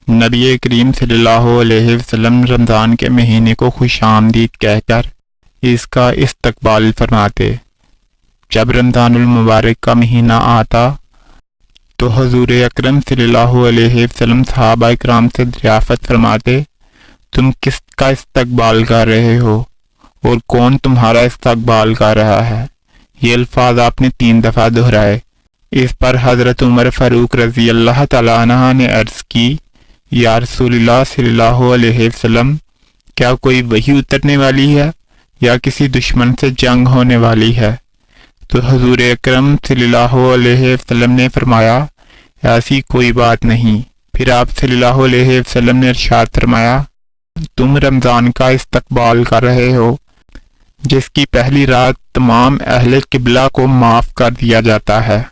نبی کریم صلی اللہ علیہ وسلم رمضان کے مہینے کو خوش آمدید کہہ کر اس کا استقبال فرماتے۔ جب رمضان المبارک کا مہینہ آتا تو حضور اکرم صلی اللہ علیہ وسلم صحابہ کرام سے دریافت فرماتے، تم کس کا استقبال کر رہے ہو اور کون تمہارا استقبال کر رہا ہے؟ یہ الفاظ آپ نے 3 دفعہ دہرائے۔ اس پر حضرت عمر فاروق رضی اللہ تعالیٰ عنہ نے عرض کی، یا رسول اللہ صلی اللہ علیہ وسلم، کیا کوئی وحی اترنے والی ہے یا کسی دشمن سے جنگ ہونے والی ہے؟ تو حضور اکرم صلی اللہ علیہ وسلم نے فرمایا، ایسی کوئی بات نہیں۔ پھر آپ صلی اللہ علیہ وسلم نے ارشاد فرمایا، تم رمضان کا استقبال کر رہے ہو جس کی پہلی رات تمام اہل قبلہ کو معاف کر دیا جاتا ہے۔